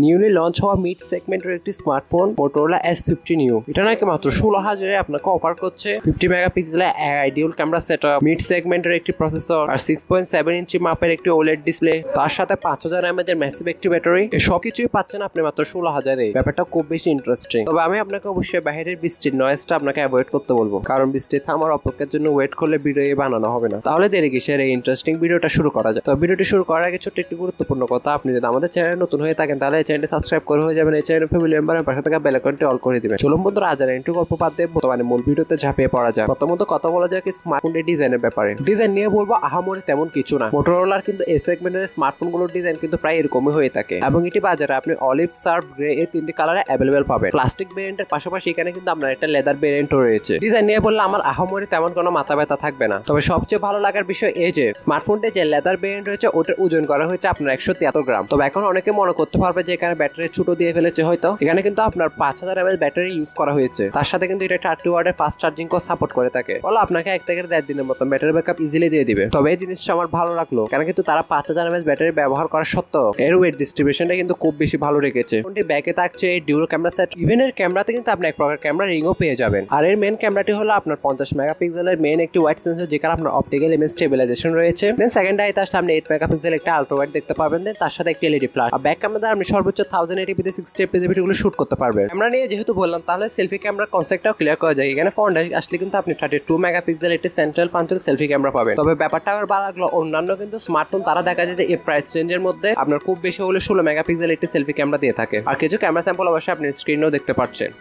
Newly launch হওয়া mid সেগমেন্টের একটি স্মার্টফোন Motorola S50 Neo। এটা নাকি মাত্র 16,000-এ আপনাকে অফার করছে 50 মেগাপিক্সেলের আইডিয়াল ক্যামেরা সেটআপ, মিড সেগমেন্টের একটি প্রসেসর আর 6.7 ইঞ্চি মাপের একটি OLED ডিসপ্লে, তার সাথে 5000 mAh এর ম্যাসিভ একটি ব্যাটারি। এই সব কিছুই পাচ্ছেন আপনি মাত্র 16,000-এ। ব্যাপারটা খুব বেশি ইন্টারেস্টিং। তবে আমি আপনাকে অবশ্যই বাইরের বৃষ্টির নয়েজটা আপনাকে অ্যাভয়েড করতে বলবো, কারণ বৃষ্টি থামার অপেক্ষার জন্য ওয়েট করলে ভিডিও বানানো হবে না। তাহলে দেরি কিসের, এই ইন্টারেস্টিং ভিডিওটা শুরু করা যায়। তো ভিডিওটি শুরু করার আগে ছোট্ট একটি গুরুত্বপূর্ণ কথা, আপনি যদি আমাদের চ্যানেলে নতুন হয়ে থাকেন তাহলে এই চ্যানেলটি সাবস্ক্রাইব করে হয়ে যাবেন। এই চ্যানেল ফ্যামিলি মেম্বারের পাশে থাকা বেল আইকনটি অল করে দিবেন। চলুন বন্ধুরা, আজ আর একটু গল্প বাদ দিয়ে বর্তমানে মূল ভিডিওতে ঝাঁপিয়ে পড়া যায়। প্রথমত কথা বলা যায় কি স্মার্টফোনের ডিজাইনের ব্যাপারে। ডিজাইন নিয়ে বলবো আহামরি তেমন কিছু না। মোটরোলার কিন্তু এই সেগমেন্টের স্মার্টফোনগুলোর ডিজাইন কিন্তু প্রায় এরকমই হয়ে থাকে এবং এটি বাজারে আপনি অলিভ, সার্ভ, গ্রে এই তিনটি কালারে অ্যাভেলেবেল পাবেন। প্লাস্টিক ভেরিয়েন্টের পাশাপাশি এখানে কিন্তু আপনার একটা লেদার ভেরিয়েন্টও রয়েছে। ডিজাইন নিয়ে বললে আমার আহামরি তেমন কোনো মাথা ব্যথা থাকবে না। তবে সবচেয়ে ভালো লাগার বিষয় এই যে স্মার্টফোনটি যে লেদার ভেরিয়েন্ট রয়েছে ওটার ওজন করা হয়েছে আপনার 173 গ্রাম। তবে এখন অনেকে মনে করতে পারবে যে এখানে ব্যাটারি ছোট দিয়ে ফেলেছে, হয়তো এখানে কিন্তু আপনার 5000 mAh ব্যাটারি ইউজ করা হয়েছে। তার সাথে কিন্তু এটা 30 ওয়াটের ফাস্ট চার্জিং কো সাপোর্ট করে থাকে, বলো আপনাকে 1 থেকে 1.5 দিনের মতো ব্যাটারি ব্যাকআপ ইজিলি দিয়ে দিবে। তবে এই জিনিসটা আমার ভালো লাগলো, কারণ কিন্তু তারা 5000 mAh ব্যাটারি ব্যবহার করা সত্ত্বেও এর ওয়েট ডিস্ট্রিবিউশনটা কিন্তু খুব বেশি ভালো রেখেছে। ফোনটি ব্যাকে থাকছে ডিউয়াল ক্যামেরা সেট, ইভেন এর ক্যামেরাতে কিন্তু আপনি এক প্রকার ক্যামেরা রিংও পেয়ে যাবেন। আর এর মেইন ক্যামেরাটি হলো আপনার 50 মেগাপিক্সেলের মেইন একটি ওয়াইড সেন্সর, যেখানে আপনার অপটিক্যাল ইমেজ স্টেবিলাইজেশন রয়েছে। দেন সেকেন্ড আইতে আসলে আপনি 8 মেগাপিক্সেল একটা আলট্রা ওয়াইড দেখতে পাবেন। দেন তার সাথে একটি এলইডি ফ্ল্যাশ। আর ব্যাক ক্যামেরা আপনি সর্বোচ্চ 1080p তে 60 fps ভিডিওগুলো শুট করতে পারবেন। ক্যামেরা নিয়ে যেহেতু বললাম, তাহলে সেলফি ক্যামেরার কনসেপ্টটাও ক্লিয়ার করা যায়। এখানে ফ্রন্ট আসলে কিন্তু আপনি 32 মেগাপিক্সেল একটি সেন্ট্রাল পাঞ্চেল সেলফি ক্যামেরা পাবেন। তবে ব্যাপারটা আবার ভালো লাগলো, অন্যান্য কিন্তু স্মার্টফোন তারা দেখা যায় যে এই প্রাইস রেঞ্জের মধ্যে আপনার খুব বেশি হলে 16 মেগাপিক্সেল একটি সেলফি ক্যামেরা দিয়ে থাকে। আর কিছু ক্যামেরা স্যাম্পল অবশ্যই আপনি স্ক্রিনেও দেখতে পাচ্ছেন।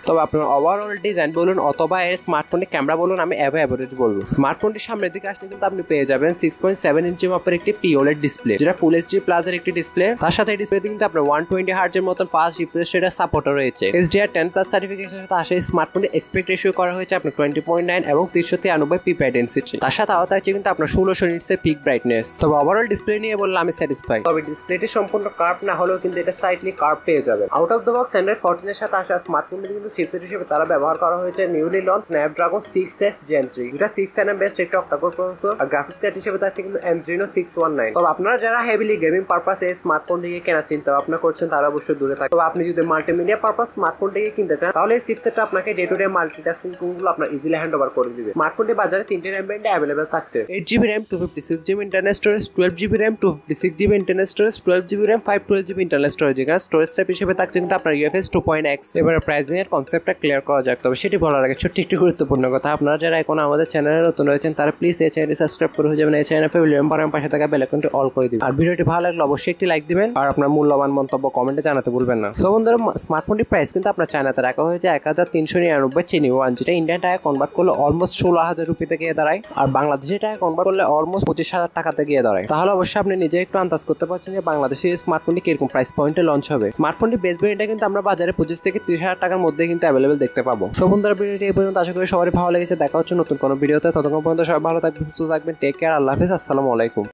তবে আপনার ওভারঅল ডিজাইন বলুন অথবা এর স্মার্টফোনের ক্যামেরা বলুন, আমি অ্যাভারেজ বলবো। স্মার্টফোনটির সামনের দিকে আসলে কিন্তু আপনি পেয়ে যাবেন 6.7 ইঞ্চি মাপের একটি OLED ডিসপ্লে, যেটা ফুল এইচডি প্লাস এর একটি ডিসপ্লে। তার সাথে এই ডিসপ্লেতে কিন্তু আপনার 120 হার্টজ এর মতন ফাস্ট রিফ্রেশ রেটের সাপোর্ট রয়েছে। HDR10+ সার্টিফিকেশনের সাথে আসে স্মার্টফোনের এক্সপেক্ট রেশিও করা হয়েছে আপনার 20.9 এবং 393 পিপি ডেনসিটি। তার সাথে আওতা আছে কিন্তু আপনার 1600 নিটসের পিক ব্রাইটনেস। তবে ওভারঅল ডিসপ্লে নিয়ে বললে আমি স্যাটিসফাই। তবে ডিসপ্লেটি সম্পূর্ণ কার্ভ না হলেও কিন্তু এটা সাইডলি কার্ভ পেয়ে যাবেন। Out of the box Android 14 এর সাথে আসা স্মার্টফোনটি কিন্তু চিপসেট হিসেবে তারা ব্যবহার করা হয়েছে newly launch Snapdragon 6s Gen 3, যেটা 6nm বেসড একটি অক্টা-কোর প্রসেসর। আর গ্রাফিক্স কার্ড হিসেবে থাকছে কিন্তু Adreno 619। তবে আপনারা যারা হেভিলি গেমিং পারপাস এই স্মার্টফোনটিকে কেনার চিন্তা ভাবনা করছেন তারা অবশ্যই দূরে থাকবে। তবে আপনি যদি মাল্টিমিডিয়া পারপাস স্মার্টফোনটিকে কিনতে চান তাহলে এই চিপসেটটা আপনাকে ডে টু ডে মাল্টিটাস্কিং গুলো আপনার ইজিলি হ্যান্ড ওভার করে দিবে। স্মার্টফোনটি বাজারে 3টি RAM ভেরিয়েন্টে अवेलेबल থাকছে। 8GB RAM, 256GB internal storage, 12GB RAM, 256GB internal storage, 12GB RAM, 512GB internal storage. এখানে স্টোরেজ টাইপ হিসেবে থাকছে কিন্তু আপনার UFS 2.x। এবার প্রাইসিং এর কনসেপ্টটা ক্লিয়ার করা যাক। তবে সেটি বলার আগে ছোট্ট একটি গুরুত্বপূর্ণ কথা, আপনারা যারা এখন আমাদের চ্যানেলে নতুন রয়েছেন তারা প্লিজ এই চ্যানেলটি সাবস্ক্রাইব করে হয়ে যাবেন। এই চ্যানেল ফ্যামিলি মেম্বারের পাশে থাকা বেল আইকনটি অল করে দিবেন। আর ভিডিওটি ভালো লাগলে অবশ্যই একটি লাইক দিবেন আর আপনার মূল্যবান মন্তব্য কমেন্টে জানাতে ভুলবেন না। সো বন্ধুরা, স্মার্টফোনটির প্রাইস কিন্তু আপনার চায়নাতে রাখা হয়েছে 1399 চিনি ওয়ান, যেটা ইন্ডিয়ান টাকা কনভার্ট করলে অলমোস্ট 16,000 রুপিতে গিয়ে দাঁড়ায়। আর বাংলাদেশি টাকা কনভার্ট করলে অলমোস্ট 25,000 টাকাতে গিয়ে দাঁড়ায়। তাহলে অবশ্যই আপনি নিজে একটু আন্দাজ করতে পারছেন যে বাংলাদেশে স্মার্টফোনটি কিরকম প্রাইস পয়েন্টে লঞ্চ হবে। স্মার্টফোনটি বেস ভেরিয়েন্টটা কিন্তু আমরা বাজারে 25 থেকে 30,000 টাকার মধ্যে কিন্তু অ্যাভেলেবেল দেখতে পাবো। সো বন্ধুরা, ভিডিওটি এই পর্যন্ত। আশা করি সবারই ভালো লেগেছে। দেখা হচ্ছে নতুন কোনো ভিডিওতে। ততক্ষণ পর্যন্ত সবাই ভালো থাকবেন, সুস্থ থাকবেন। Take care. আল্লাহ হাফেজ। আসসালামু আলাইকুম।